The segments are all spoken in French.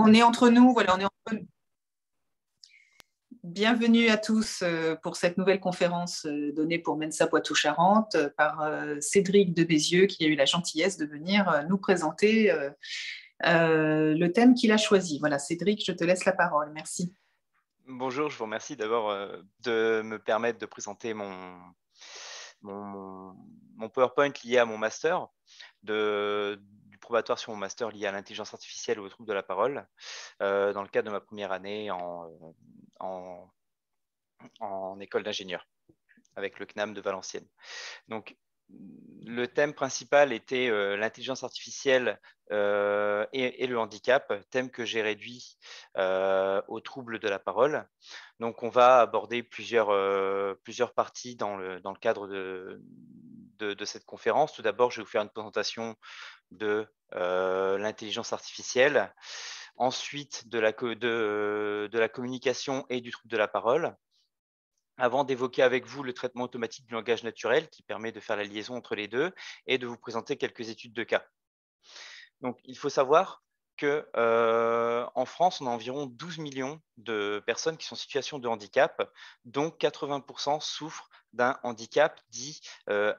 On est entre nous, voilà, on est entre nous. Bienvenue à tous pour cette nouvelle conférence donnée pour Mensa Poitou-Charentes par Cédric de Bézieux, qui a eu la gentillesse de venir nous présenter le thème qu'il a choisi. Voilà, Cédric, je te laisse la parole. Merci. Bonjour, je vous remercie d'abord de me permettre de présenter mon PowerPoint lié à mon master, du probatoire sur mon master lié à l'intelligence artificielle et aux troubles de la parole, dans le cadre de ma première année en école d'ingénieur avec le CNAM de Valenciennes. Donc, le thème principal était l'intelligence artificielle et le handicap, thème que j'ai réduit aux troubles de la parole. Donc, on va aborder plusieurs parties dans le cadre de cette conférence. Tout d'abord, je vais vous faire une présentation de l'intelligence artificielle, ensuite de la communication et du trouble de la parole, avant d'évoquer avec vous le traitement automatique du langage naturel qui permet de faire la liaison entre les deux et de vous présenter quelques études de cas. Donc, il faut savoir qu'en France, on a environ 12 millions de personnes qui sont en situation de handicap, dont 80% souffrent d'un handicap dit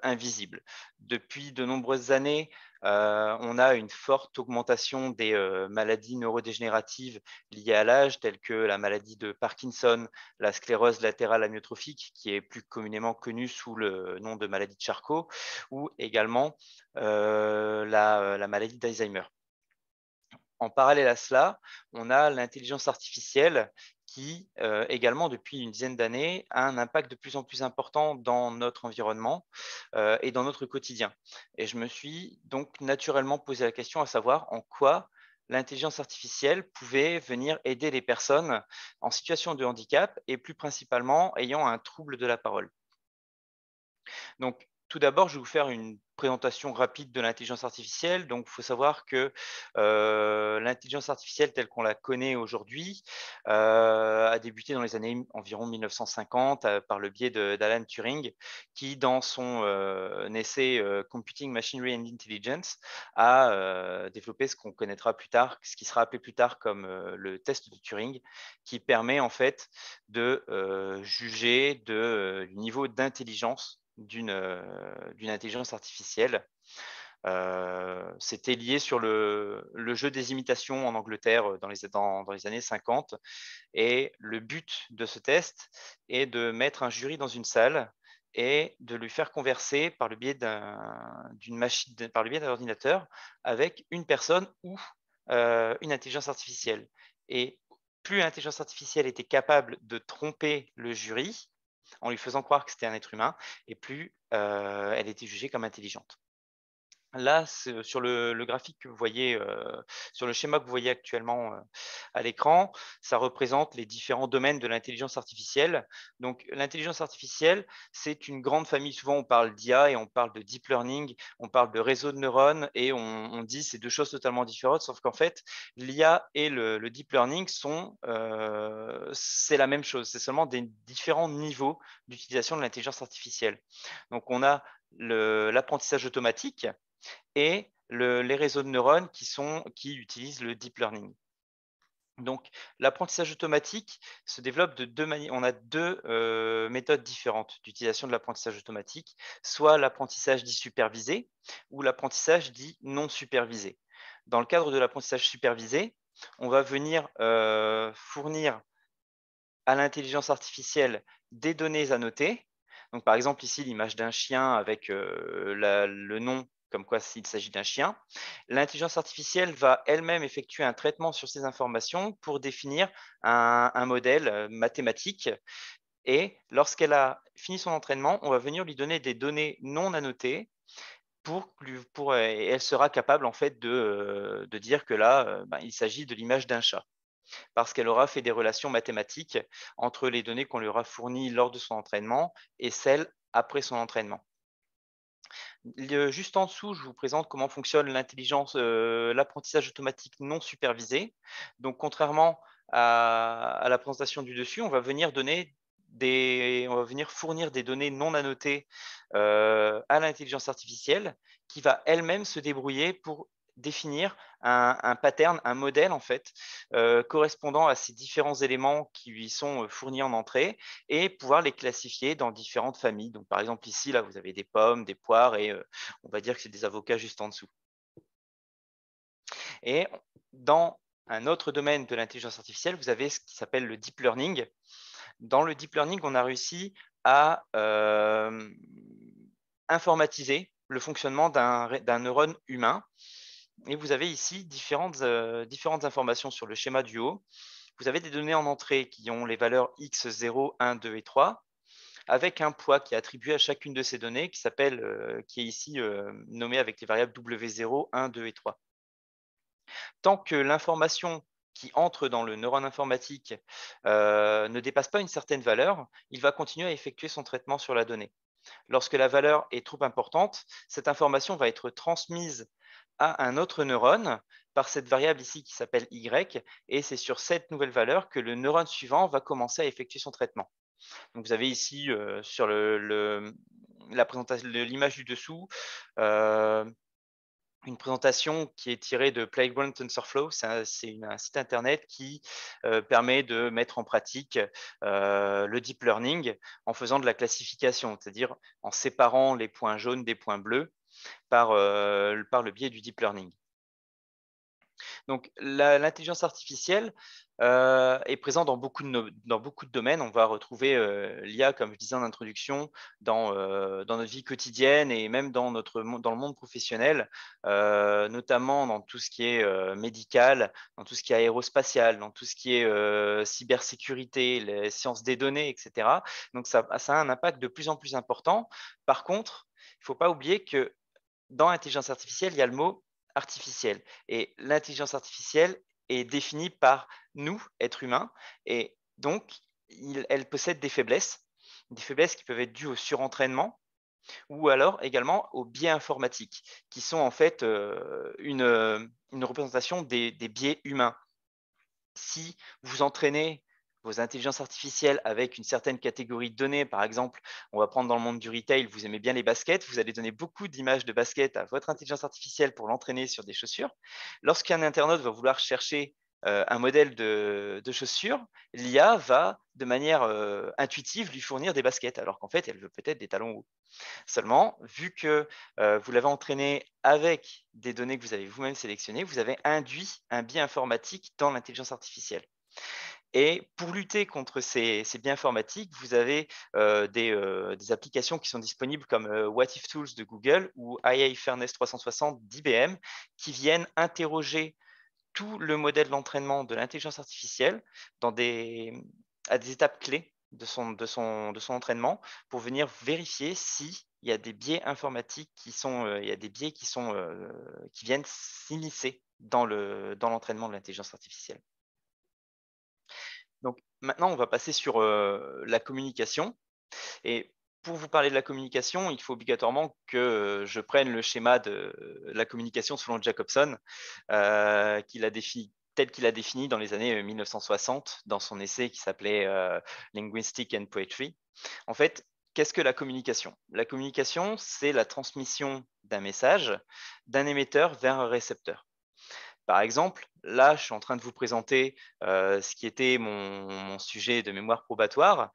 invisible. Depuis de nombreuses années, on a une forte augmentation des maladies neurodégénératives liées à l'âge, telles que la maladie de Parkinson, la sclérose latérale amyotrophique, qui est plus communément connue sous le nom de maladie de Charcot, ou également la maladie d'Alzheimer. En parallèle à cela, on a l'intelligence artificielle qui, également depuis une dizaine d'années, a un impact de plus en plus important dans notre environnement et dans notre quotidien. Et je me suis donc naturellement posé la question à savoir en quoi l'intelligence artificielle pouvait venir aider les personnes en situation de handicap et plus principalement ayant un trouble de la parole. Donc, tout d'abord, je vais vous faire une présentation rapide de l'intelligence artificielle. Donc, il faut savoir que l'intelligence artificielle telle qu'on la connaît aujourd'hui a débuté dans les années environ 1950 par le biais d'Alan Turing, qui, dans son essai Computing Machinery and Intelligence, a développé ce qu'on connaîtra plus tard, ce qui sera appelé plus tard comme le test de Turing, qui permet en fait de juger du niveau d'intelligence d'une intelligence artificielle. C'était lié sur le jeu des imitations en Angleterre dans les années 50. Et le but de ce test est de mettre un jury dans une salle et de lui faire converser par le biais d'une machine, par le biais d'un ordinateur avec une personne ou une intelligence artificielle. Et plus l'intelligence artificielle était capable de tromper le jury, en lui faisant croire que c'était un être humain, et plus elle était jugée comme intelligente. Là, sur le graphique que vous voyez, sur le schéma que vous voyez actuellement à l'écran, ça représente les différents domaines de l'intelligence artificielle. Donc, l'intelligence artificielle, c'est une grande famille. Souvent, on parle d'IA et on parle de deep learning, on parle de réseau de neurones et on dit c'est deux choses totalement différentes, sauf qu'en fait, l'IA et le deep learning c'est la même chose. C'est seulement des différents niveaux d'utilisation de l'intelligence artificielle. Donc, on a l'apprentissage automatique et les réseaux de neurones qui utilisent le deep learning. Donc, l'apprentissage automatique se développe de deux manières. On a deux méthodes différentes d'utilisation de l'apprentissage automatique, soit l'apprentissage dit supervisé ou l'apprentissage dit non supervisé. Dans le cadre de l'apprentissage supervisé, on va venir fournir à l'intelligence artificielle des données annotées. Donc, par exemple, ici, l'image d'un chien avec le nom comme quoi s'il s'agit d'un chien. L'intelligence artificielle va elle-même effectuer un traitement sur ces informations pour définir un modèle mathématique. Et lorsqu'elle a fini son entraînement, on va venir lui donner des données non annotées et elle sera capable en fait de dire que là, il s'agit de l'image d'un chat, parce qu'elle aura fait des relations mathématiques entre les données qu'on lui aura fournies lors de son entraînement et celles après son entraînement. Juste en dessous, je vous présente comment fonctionne l'apprentissage automatique non supervisé. Donc, contrairement à la présentation du dessus, on va venir fournir des données non annotées à l'intelligence artificielle qui va elle-même se débrouiller pour définir un pattern, un modèle en fait, correspondant à ces différents éléments qui lui sont fournis en entrée et pouvoir les classifier dans différentes familles. Donc par exemple ici, là, vous avez des pommes, des poires et on va dire que c'est des avocats juste en dessous. Et dans un autre domaine de l'intelligence artificielle, vous avez ce qui s'appelle le deep learning. Dans le deep learning, on a réussi à informatiser le fonctionnement d'un neurone humain. Et vous avez ici différentes informations sur le schéma du haut. Vous avez des données en entrée qui ont les valeurs x, 0, 1, 2 et 3, avec un poids qui est attribué à chacune de ces données, qui est ici nommé avec les variables W0, 1, 2 et 3. Tant que l'information qui entre dans le neurone informatique ne dépasse pas une certaine valeur, il va continuer à effectuer son traitement sur la donnée. Lorsque la valeur est trop importante, cette information va être transmise à un autre neurone par cette variable ici qui s'appelle Y, et c'est sur cette nouvelle valeur que le neurone suivant va commencer à effectuer son traitement. Donc vous avez ici sur la présentation de l'image du dessous, une présentation qui est tirée de Playground TensorFlow. C'est un site internet qui permet de mettre en pratique le deep learning en faisant de la classification, c'est-à-dire en séparant les points jaunes des points bleus par le biais du deep learning. Donc, l'intelligence artificielle est présente dans beaucoup de domaines. On va retrouver l'IA, comme je disais en introduction, dans notre vie quotidienne et même dans le monde professionnel, notamment dans tout ce qui est médical, dans tout ce qui est aérospatial, dans tout ce qui est cybersécurité, les sciences des données, etc. Donc, ça a un impact de plus en plus important. Par contre, il ne faut pas oublier que dans l'intelligence artificielle, il y a le mot artificiel. Et l'intelligence artificielle est définie par nous, êtres humains, et donc elle possède des faiblesses qui peuvent être dues au surentraînement ou alors également aux biais informatiques, qui sont en fait une représentation des biais humains. Si vous entraînez vos intelligences artificielles avec une certaine catégorie de données, par exemple, on va prendre dans le monde du retail, vous aimez bien les baskets, vous allez donner beaucoup d'images de baskets à votre intelligence artificielle pour l'entraîner sur des chaussures. Lorsqu'un internaute va vouloir chercher un modèle de chaussures, l'IA va, de manière intuitive, lui fournir des baskets, alors qu'en fait, elle veut peut-être des talons hauts. Seulement, vu que vous l'avez entraîné avec des données que vous avez vous-même sélectionnées, vous avez induit un biais informatique dans l'intelligence artificielle. Et pour lutter contre ces biais informatiques, vous avez des applications qui sont disponibles comme What If Tools de Google ou IA Fairness 360 d'IBM qui viennent interroger tout le modèle d'entraînement de l'intelligence artificielle à des étapes clés de son entraînement pour venir vérifier s'il y a des biais informatiques qui viennent s'immiscer dans l'entraînement de l'intelligence artificielle. Donc maintenant, on va passer sur la communication. Et pour vous parler de la communication, il faut obligatoirement que je prenne le schéma de la communication selon Jacobson, tel qu'il a défini dans les années 1960 dans son essai qui s'appelait Linguistic and Poetry. En fait, qu'est-ce que la communication? La communication, c'est la transmission d'un message d'un émetteur vers un récepteur. Par exemple, là, je suis en train de vous présenter ce qui était mon sujet de mémoire probatoire.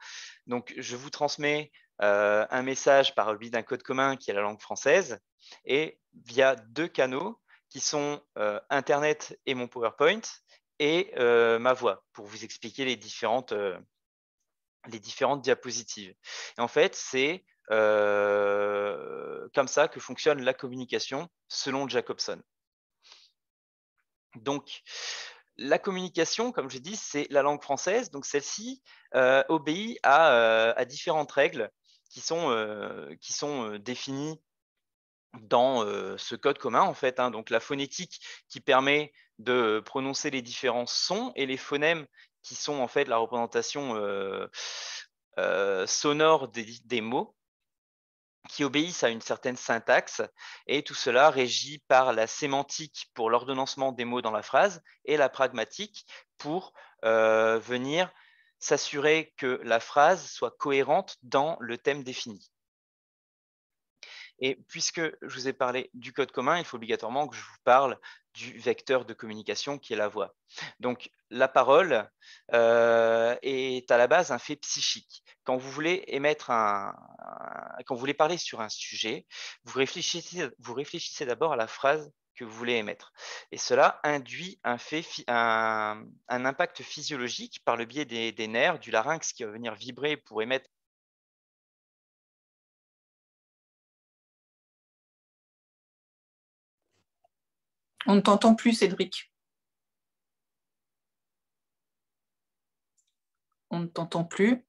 Donc, je vous transmets un message par le biais d'un code commun qui est la langue française et via deux canaux qui sont Internet et mon PowerPoint et ma voix pour vous expliquer les différentes diapositives. Et en fait, c'est comme ça que fonctionne la communication selon Jacobson. Donc, la communication, comme j'ai dit, c'est la langue française. Donc, celle-ci obéit à différentes règles qui sont définies dans ce code commun, en fait. Donc, la phonétique qui permet de prononcer les différents sons et les phonèmes qui sont en fait la représentation sonore des mots qui obéissent à une certaine syntaxe, et tout cela régi par la sémantique pour l'ordonnancement des mots dans la phrase et la pragmatique pour venir s'assurer que la phrase soit cohérente dans le thème défini. Et puisque je vous ai parlé du code commun, il faut obligatoirement que je vous parle du vecteur de communication qui est la voix. Donc, la parole est à la base un fait psychique. Quand vous voulez quand vous voulez parler sur un sujet, vous réfléchissez d'abord à la phrase que vous voulez émettre. Et cela induit un impact physiologique par le biais des nerfs, du larynx qui va venir vibrer pour émettre. On ne t'entend plus, Cédric. On ne t'entend plus.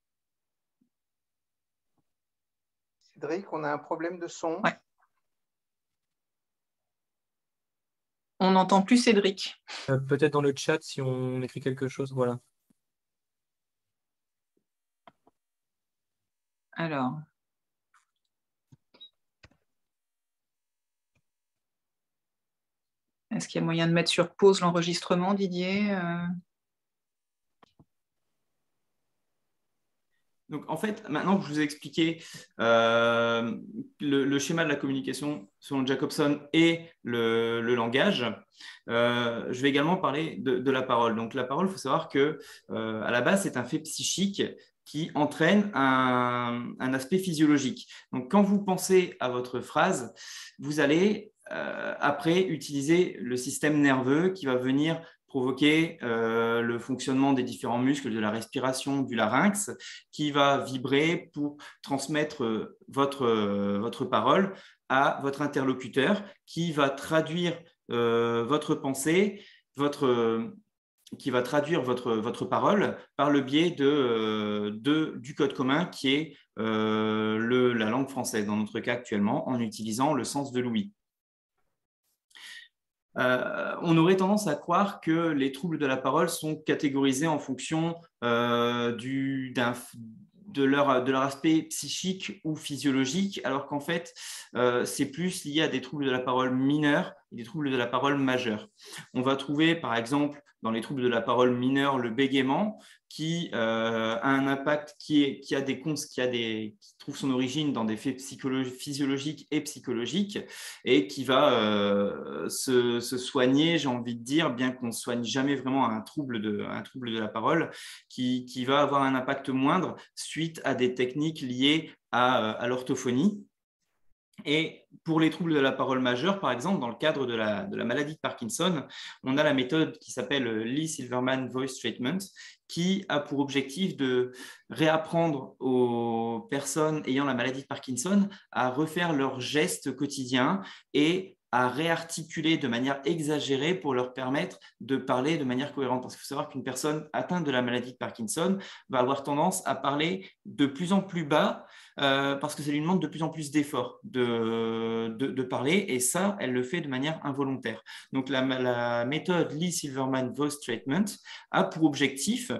Cédric, on a un problème de son. Ouais. On n'entend plus Cédric. Peut-être dans le chat si on écrit quelque chose, voilà. Alors. Est-ce qu'il y a moyen de mettre sur pause l'enregistrement, Didier? Donc, en fait, maintenant que je vous ai expliqué le schéma de la communication selon Jacobson et le langage, je vais également parler de la parole. Donc, la parole, il faut savoir que à la base, c'est un fait psychique qui entraîne un aspect physiologique. Donc, quand vous pensez à votre phrase, vous allez après utiliser le système nerveux qui va venir provoquer le fonctionnement des différents muscles de la respiration, du larynx, qui va vibrer pour transmettre votre parole à votre interlocuteur, qui va traduire votre pensée, qui va traduire votre parole par le biais du code commun qui est la langue française, dans notre cas actuellement, en utilisant le sens de l'ouïe. On aurait tendance à croire que les troubles de la parole sont catégorisés en fonction de leur aspect psychique ou physiologique, alors qu'en fait, c'est plus lié à des troubles de la parole mineurs et des troubles de la parole majeure. On va trouver, par exemple, dans les troubles de la parole mineure, le bégaiement, qui a un impact qui trouve son origine dans des faits physiologiques et psychologiques et qui va se soigner, j'ai envie de dire, bien qu'on ne soigne jamais vraiment un trouble de la parole, qui va avoir un impact moindre suite à des techniques liées à l'orthophonie. Et pour les troubles de la parole majeure, par exemple, dans le cadre de la maladie de Parkinson, on a la méthode qui s'appelle Lee-Silverman Voice Treatment, qui a pour objectif de réapprendre aux personnes ayant la maladie de Parkinson à refaire leurs gestes quotidiens et à réarticuler de manière exagérée pour leur permettre de parler de manière cohérente. Parce qu'il faut savoir qu'une personne atteinte de la maladie de Parkinson va avoir tendance à parler de plus en plus bas parce que ça lui demande de plus en plus d'efforts de parler, et ça, elle le fait de manière involontaire. Donc, la méthode Lee-Silverman Voice Treatment a pour objectif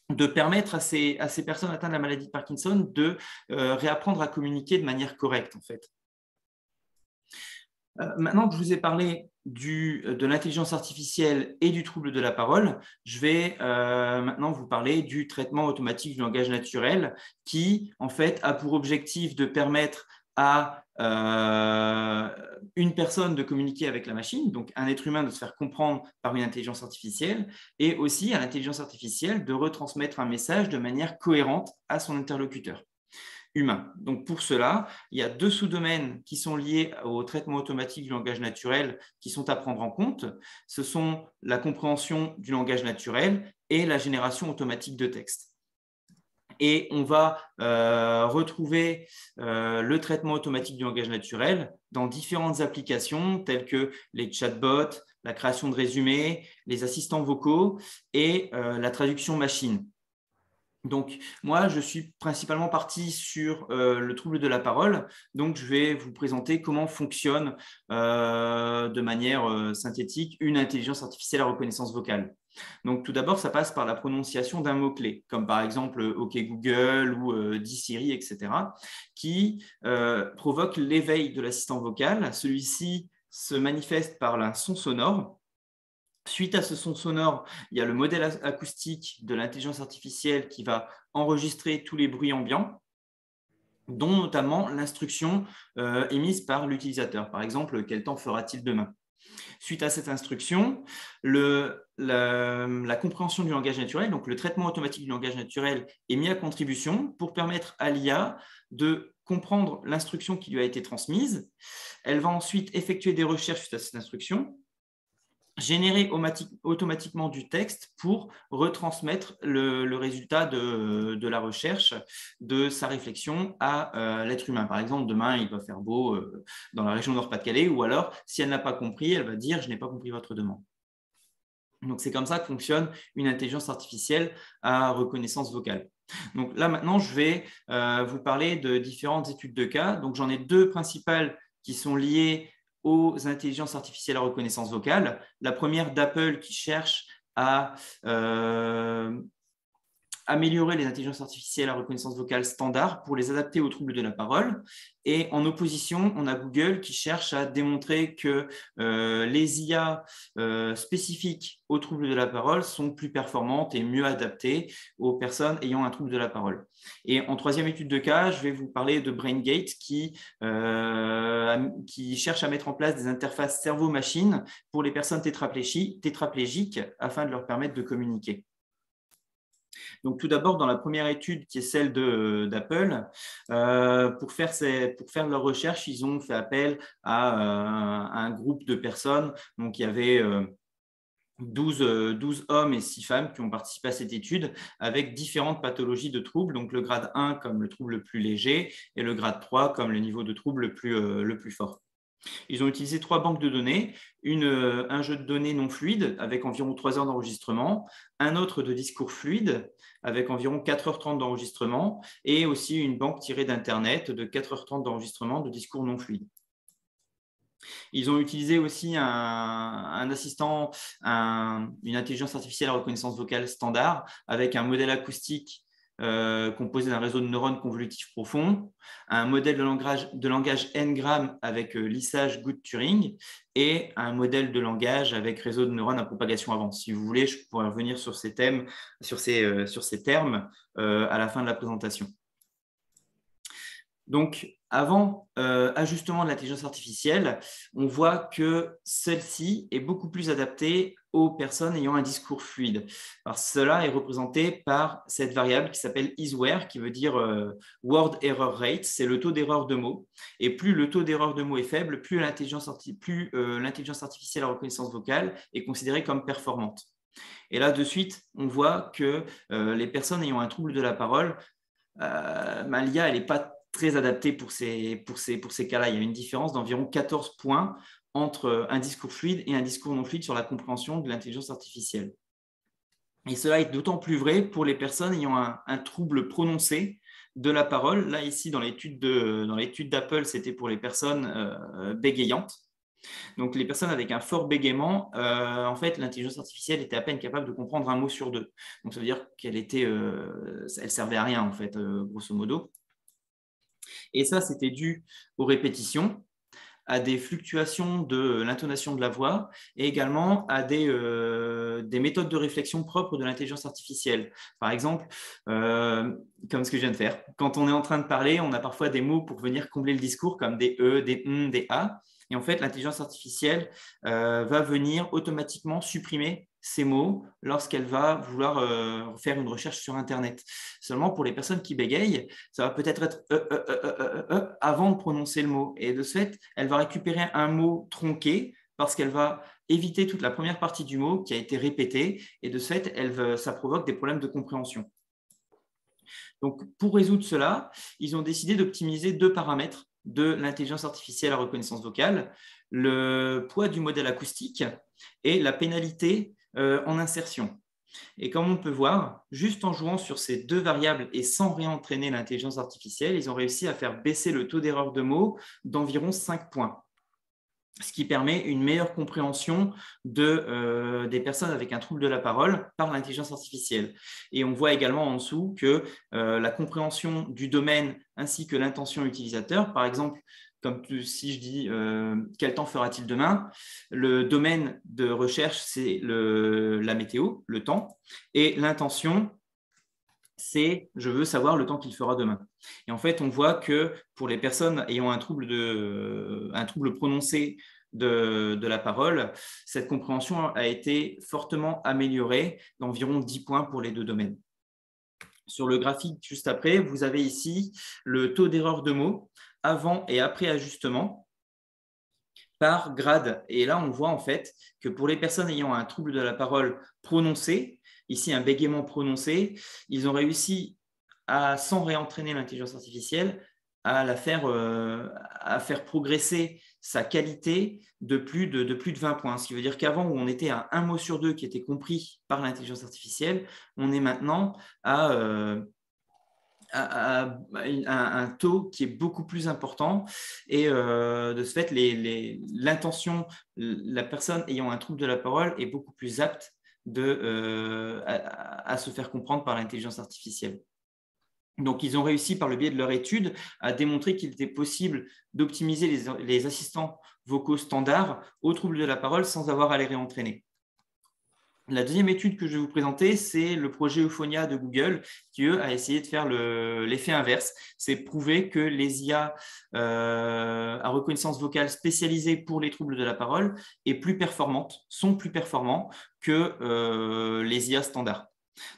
de permettre à ces personnes atteintes de la maladie de Parkinson de réapprendre à communiquer de manière correcte, en fait. Maintenant que je vous ai parlé de l'intelligence artificielle et du trouble de la parole, je vais maintenant vous parler du traitement automatique du langage naturel qui, en fait, a pour objectif de permettre à une personne de communiquer avec la machine, donc un être humain de se faire comprendre par une intelligence artificielle, et aussi à l'intelligence artificielle de retransmettre un message de manière cohérente à son interlocuteur humain. Donc pour cela, il y a deux sous-domaines qui sont liés au traitement automatique du langage naturel qui sont à prendre en compte. Ce sont la compréhension du langage naturel et la génération automatique de texte. Et on va retrouver le traitement automatique du langage naturel dans différentes applications telles que les chatbots, la création de résumés, les assistants vocaux et la traduction machine. Donc, moi, je suis principalement parti sur le trouble de la parole. Donc, je vais vous présenter comment fonctionne de manière synthétique une intelligence artificielle à reconnaissance vocale. Donc, tout d'abord, ça passe par la prononciation d'un mot-clé, comme par exemple OK Google ou Dis Siri, etc., qui provoque l'éveil de l'assistant vocal. Celui-ci se manifeste par un son sonore. Suite à ce son sonore, il y a le modèle acoustique de l'intelligence artificielle qui va enregistrer tous les bruits ambiants. dont notamment l'instruction émise par l'utilisateur. Par exemple, quel temps fera-t-il demain? Suite à cette instruction, la compréhension du langage naturel, donc le traitement automatique du langage naturel, est mis à contribution pour permettre à l'IA de comprendre l'instruction qui lui a été transmise. Elle va ensuite effectuer des recherches suite à cette instruction, générer automatiquement du texte pour retransmettre le résultat de la recherche, de sa réflexion à l'être humain. Par exemple, demain, il va faire beau dans la région Nord-Pas-de-Calais, ou alors, si elle n'a pas compris, elle va dire « je n'ai pas compris votre demande ». Donc, c'est comme ça que fonctionne une intelligence artificielle à reconnaissance vocale. Donc là, maintenant, je vais vous parler de différentes études de cas. Donc, j'en ai deux principales qui sont liées aux intelligences artificielles à reconnaissance vocale. La première d'Apple qui cherche à améliorer les intelligences artificielles à reconnaissance vocale standard pour les adapter aux troubles de la parole. Et en opposition, on a Google qui cherche à démontrer que les IA spécifiques aux troubles de la parole sont plus performantes et mieux adaptées aux personnes ayant un trouble de la parole. Et en troisième étude de cas, je vais vous parler de BrainGate qui cherche à mettre en place des interfaces cerveau-machine pour les personnes tétraplégiques afin de leur permettre de communiquer. Donc, tout d'abord, dans la première étude, qui est celle d'Apple, pour faire leur recherche, ils ont fait appel à un groupe de personnes. Donc, il y avait 12 hommes et 6 femmes qui ont participé à cette étude avec différentes pathologies de troubles, donc le grade 1 comme le trouble le plus léger et le grade 3 comme le niveau de trouble le plus fort. Ils ont utilisé 3 banques de données, un jeu de données non fluide avec environ 3 heures d'enregistrement, un autre de discours fluide avec environ 4h30 d'enregistrement et aussi une banque tirée d'Internet de 4h30 d'enregistrement de discours non fluide. Ils ont utilisé aussi un assistant, une intelligence artificielle à reconnaissance vocale standard avec un modèle acoustique composé d'un réseau de neurones convolutifs profonds, un modèle de langage N-gram avec lissage Good-Turing et un modèle de langage avec réseau de neurones à propagation avant. Si vous voulez, je pourrais revenir sur ces termes à la fin de la présentation. Donc, avant ajustement de l'intelligence artificielle, on voit que celle-ci est beaucoup plus adaptée aux personnes ayant un discours fluide. Alors, cela est représenté par cette variable qui s'appelle isWhere, qui veut dire word error rate, c'est le taux d'erreur de mots. Et plus le taux d'erreur de mots est faible, plus l'intelligence artificielle à reconnaissance vocale est considérée comme performante. Et là, de suite, on voit que les personnes ayant un trouble de la parole, l'IA, elle n'est pas très adapté pour ces cas-là. Il y a une différence d'environ 14 points entre un discours fluide et un discours non fluide sur la compréhension de l'intelligence artificielle. Et cela est d'autant plus vrai pour les personnes ayant un trouble prononcé de la parole. Là, ici, dans l'étude d'Apple, c'était pour les personnes bégayantes. Donc, les personnes avec un fort bégaiement, en fait, l'intelligence artificielle était à peine capable de comprendre un mot sur 2. Donc, ça veut dire qu'elle servait à rien, en fait, grosso modo. Et ça, c'était dû aux répétitions, à des fluctuations de l'intonation de la voix et également à des méthodes de réflexion propres de l'intelligence artificielle. Par exemple, comme ce que je viens de faire. Quand on est en train de parler, on a parfois des mots pour venir combler le discours, comme des E, des des A. Et en fait, l'intelligence artificielle va venir automatiquement supprimer ces mots lorsqu'elle va vouloir faire une recherche sur Internet. Seulement, pour les personnes qui bégayent, ça va peut-être être avant de prononcer le mot. Et de ce fait, elle va récupérer un mot tronqué parce qu'elle va éviter toute la première partie du mot qui a été répétée. Et de ce fait, ça provoque des problèmes de compréhension. Donc, pour résoudre cela, ils ont décidé d'optimiser 2 paramètres de l'intelligence artificielle à reconnaissance vocale, le poids du modèle acoustique et la pénalité en insertion. Et comme on peut voir, juste en jouant sur ces 2 variables et sans réentraîner l'intelligence artificielle, ils ont réussi à faire baisser le taux d'erreur de mots d'environ 5 points. Ce qui permet une meilleure compréhension des personnes avec un trouble de la parole par l'intelligence artificielle. Et on voit également en dessous que la compréhension du domaine ainsi que l'intention utilisateur, par exemple, comme si je dis quel temps fera-t-il demain, le domaine de recherche, c'est la météo, le temps, et l'intention, c'est « je veux savoir le temps qu'il fera demain ». Et en fait, on voit que pour les personnes ayant un trouble prononcé de la parole, cette compréhension a été fortement améliorée d'environ 10 points pour les deux domaines. Sur le graphique juste après, vous avez ici le taux d'erreur de mots avant et après ajustement par grade. Et là, on voit en fait que pour les personnes ayant un trouble de la parole prononcé, ici un bégaiement prononcé, ils ont réussi à, sans réentraîner l'intelligence artificielle, à faire progresser sa qualité de plus de 20 points. Ce qui veut dire qu'avant, où on était à 1 mot sur 2 qui était compris par l'intelligence artificielle, on est maintenant à un taux qui est beaucoup plus important. Et de ce fait, l'intention, la personne ayant un trouble de la parole est beaucoup plus apte à se faire comprendre par l'intelligence artificielle. Donc, ils ont réussi, par le biais de leur étude, à démontrer qu'il était possible d'optimiser les assistants vocaux standards aux troubles de la parole sans avoir à les réentraîner. La deuxième étude que je vais vous présenter, c'est le projet Euphonia de Google, qui, eux, a essayé de faire l'effet inverse. C'est prouver que les IA à reconnaissance vocale spécialisées pour les troubles de la parole sont plus performants que les IA standards.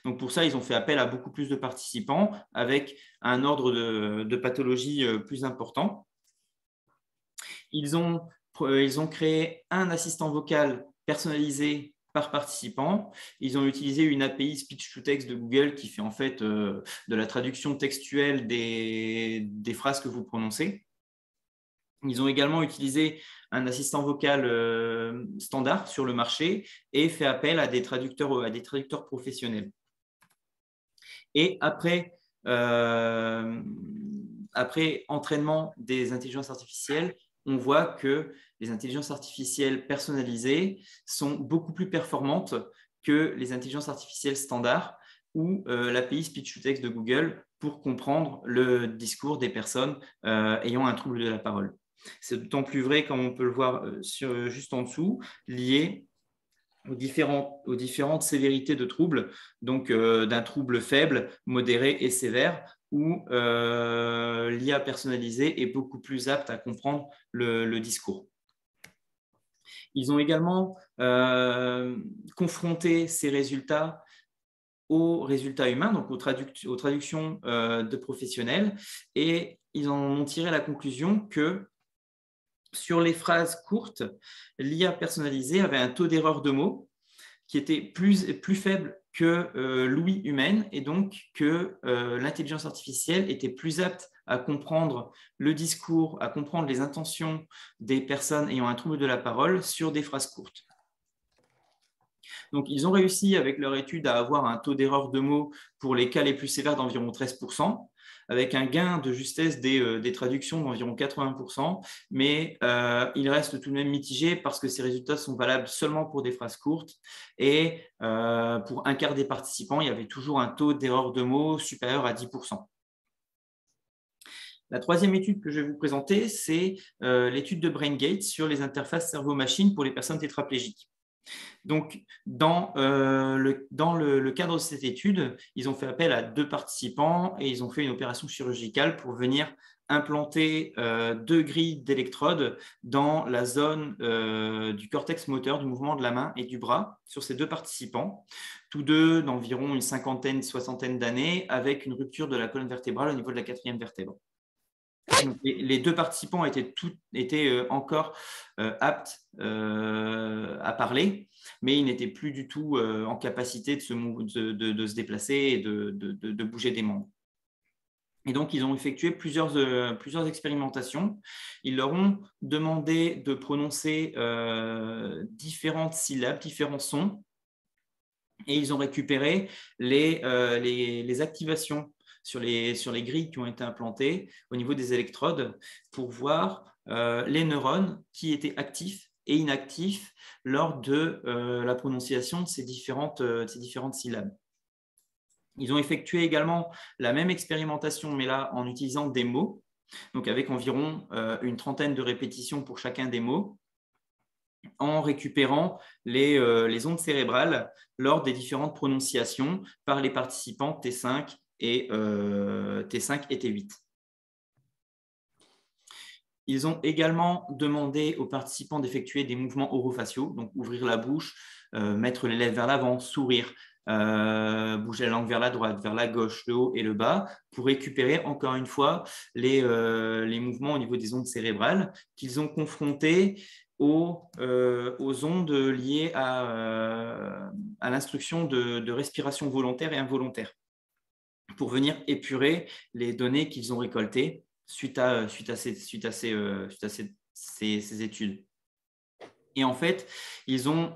Donc, pour ça, ils ont fait appel à beaucoup plus de participants avec un ordre de pathologie plus important. Ils ont créé un assistant vocal personnalisé par participant. Ils ont utilisé une API speech-to-text de Google qui fait en fait de la traduction textuelle des phrases que vous prononcez. Ils ont également utilisé un assistant vocal standard sur le marché et fait appel à des traducteurs professionnels. Et après entraînement des intelligences artificielles, on voit que les intelligences artificielles personnalisées sont beaucoup plus performantes que les intelligences artificielles standards ou l'API speech-to-text de Google pour comprendre le discours des personnes ayant un trouble de la parole. C'est d'autant plus vrai, comme on peut le voir juste en dessous, lié aux différentes sévérités de troubles, donc d'un trouble faible, modéré et sévère, où l'IA personnalisée est beaucoup plus apte à comprendre le discours. Ils ont également confronté ces résultats aux résultats humains, donc aux traductions de professionnels, et ils en ont tiré la conclusion que sur les phrases courtes, l'IA personnalisée avait un taux d'erreur de mots qui était plus faible que l'ouïe humaine, et donc que l'intelligence artificielle était plus apte à comprendre le discours, à comprendre les intentions des personnes ayant un trouble de la parole sur des phrases courtes. Donc, ils ont réussi avec leur étude à avoir un taux d'erreur de mots pour les cas les plus sévères d'environ 13%, avec un gain de justesse des traductions d'environ 80%, mais il reste tout de même mitigé parce que ces résultats sont valables seulement pour des phrases courtes, et pour un quart des participants, il y avait toujours un taux d'erreur de mots supérieur à 10%. La troisième étude que je vais vous présenter, c'est l'étude de BrainGate sur les interfaces cerveau-machine pour les personnes tétraplégiques. Donc, dans le cadre de cette étude, ils ont fait appel à 2 participants et ils ont fait une opération chirurgicale pour venir implanter 2 grilles d'électrodes dans la zone du cortex moteur, du mouvement de la main et du bras sur ces 2 participants, tous deux d'environ une soixantaine d'années, avec une rupture de la colonne vertébrale au niveau de la 4e vertèbre. Donc, les 2 participants étaient encore aptes à parler, mais ils n'étaient plus du tout en capacité de se déplacer et de bouger des membres. Et donc, ils ont effectué plusieurs expérimentations. Ils leur ont demandé de prononcer différentes syllabes, différents sons, et ils ont récupéré les activations sur les grilles qui ont été implantées au niveau des électrodes pour voir les neurones qui étaient actifs et inactifs lors de la prononciation de ces différentes syllabes. Ils ont effectué également la même expérimentation, mais là en utilisant des mots, donc avec environ une trentaine de répétitions pour chacun des mots, en récupérant les ondes cérébrales lors des différentes prononciations par les participants T5 et T5 et T8. Ils ont également demandé aux participants d'effectuer des mouvements orofaciaux, donc ouvrir la bouche, mettre les lèvres vers l'avant, sourire, bouger la langue vers la droite, vers la gauche, le haut et le bas, pour récupérer encore une fois les mouvements au niveau des ondes cérébrales qu'ils ont confrontés aux ondes liées à l'instruction de respiration volontaire et involontaire, pour venir épurer les données qu'ils ont récoltées suite à ces études. Et en fait, ils ont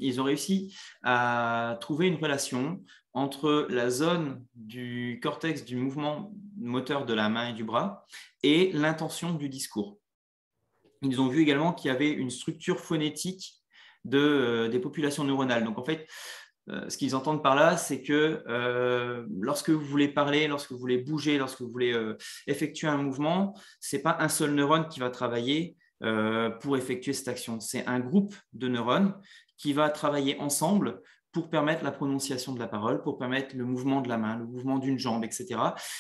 réussi à trouver une relation entre la zone du cortex du mouvement moteur de la main et du bras et l'intention du discours. Ils ont vu également qu'il y avait une structure phonétique des populations neuronales. Donc en fait, ce qu'ils entendent par là, c'est que lorsque vous voulez parler, lorsque vous voulez bouger, lorsque vous voulez effectuer un mouvement, ce n'est pas un seul neurone qui va travailler pour effectuer cette action. C'est un groupe de neurones qui va travailler ensemble pour permettre la prononciation de la parole, pour permettre le mouvement de la main, le mouvement d'une jambe, etc.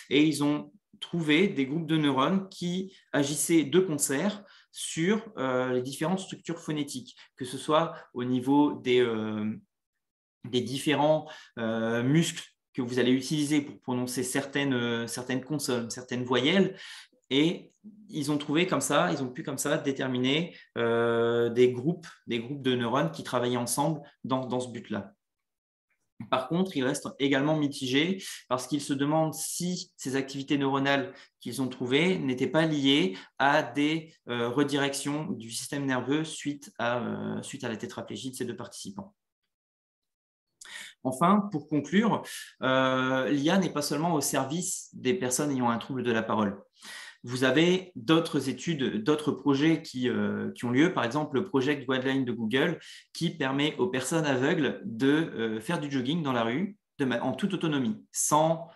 Et ils ont trouvé des groupes de neurones qui agissaient de concert sur les différentes structures phonétiques, que ce soit au niveau des différents muscles que vous allez utiliser pour prononcer certaines consonnes, certaines voyelles. Et ils ont pu comme ça déterminer des groupes de neurones qui travaillaient ensemble dans ce but-là. Par contre, ils restent également mitigés parce qu'ils se demandent si ces activités neuronales qu'ils ont trouvées n'étaient pas liées à des redirections du système nerveux suite à la tétraplégie de ces deux participants. Enfin, pour conclure, l'IA n'est pas seulement au service des personnes ayant un trouble de la parole. Vous avez d'autres études, d'autres projets qui ont lieu, par exemple le Project Guideline de Google, qui permet aux personnes aveugles de faire du jogging dans la rue en toute autonomie, sans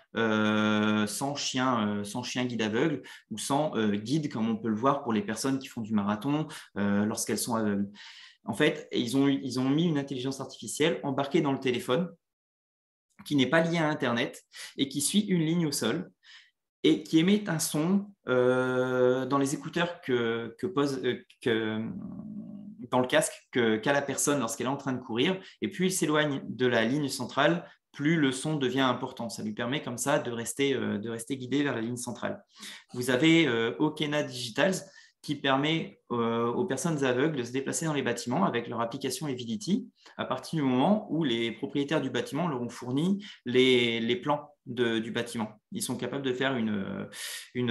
chien guide aveugle ou sans guide, comme on peut le voir pour les personnes qui font du marathon lorsqu'elles sont aveugles. En fait, ils ont mis une intelligence artificielle embarquée dans le téléphone qui n'est pas liée à Internet et qui suit une ligne au sol et qui émet un son dans les écouteurs dans le casque qu'a la personne lorsqu'elle est en train de courir. Et plus il s'éloigne de la ligne centrale, plus le son devient important. Ça lui permet comme ça de rester guidé vers la ligne centrale. Vous avez Okena Digitals qui permet aux personnes aveugles de se déplacer dans les bâtiments avec leur application Evility à partir du moment où les propriétaires du bâtiment leur ont fourni les plans du bâtiment. Ils sont capables de faire une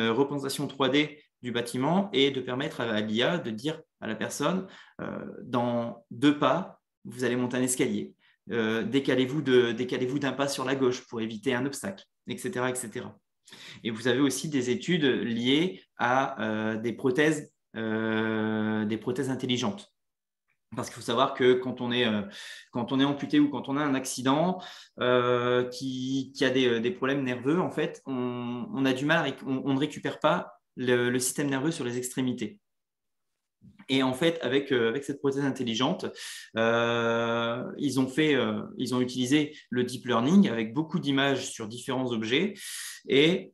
représentation 3D du bâtiment et de permettre à l'IA de dire à la personne dans 2 pas, vous allez monter un escalier. Décalez-vous d'un pas sur la gauche pour éviter un obstacle, etc., etc. Et vous avez aussi des études liées à des prothèses intelligentes. Parce qu'il faut savoir que quand on est amputé ou quand on a un accident qui a des problèmes nerveux, en fait, on a du mal, on ne récupère pas le système nerveux sur les extrémités. Et en fait, avec cette prothèse intelligente, ils ont utilisé le deep learning avec beaucoup d'images sur différents objets et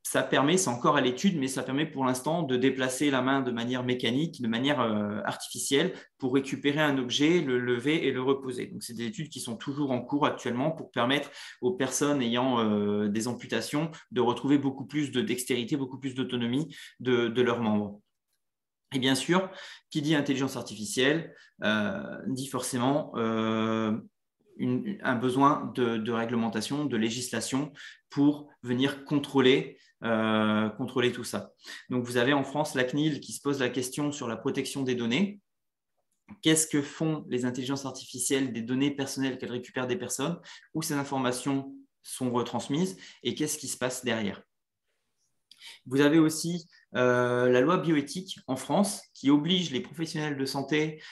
ça permet, c'est encore à l'étude, mais ça permet pour l'instant de déplacer la main de manière mécanique, de manière artificielle pour récupérer un objet, le lever et le reposer. Donc, c'est des études qui sont toujours en cours actuellement pour permettre aux personnes ayant des amputations de retrouver beaucoup plus de dextérité, beaucoup plus d'autonomie de leurs membres. Et bien sûr, qui dit intelligence artificielle dit forcément un besoin de réglementation, de législation pour venir contrôler tout ça. Donc, vous avez en France la CNIL qui se pose la question sur la protection des données. Qu'est-ce que font les intelligences artificielles des données personnelles qu'elles récupèrent des personnes, où ces informations sont retransmises et qu'est-ce qui se passe derrière? Vous avez aussi la loi bioéthique en France qui oblige les professionnels de santé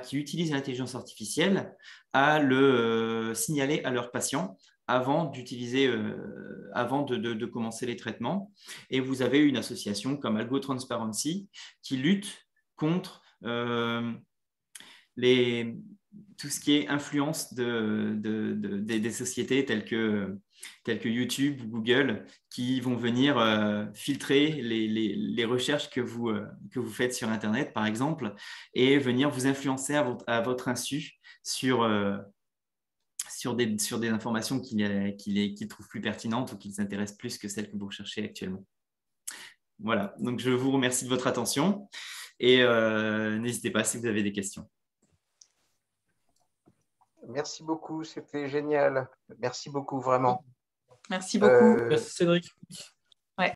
qui utilisent l'intelligence artificielle à le signaler à leurs patients avant de commencer les traitements. Et vous avez une association comme Algo Transparency qui lutte contre les tout ce qui est influence des sociétés telles que YouTube ou Google, qui vont venir filtrer les recherches que vous faites sur Internet, par exemple, et venir vous influencer à votre insu sur des informations qu'ils trouvent plus pertinentes ou qui les intéressent plus que celles que vous recherchez actuellement. Voilà, donc je vous remercie de votre attention et n'hésitez pas si vous avez des questions. Merci beaucoup, c'était génial. Merci beaucoup, vraiment. Merci beaucoup. Merci Cédric.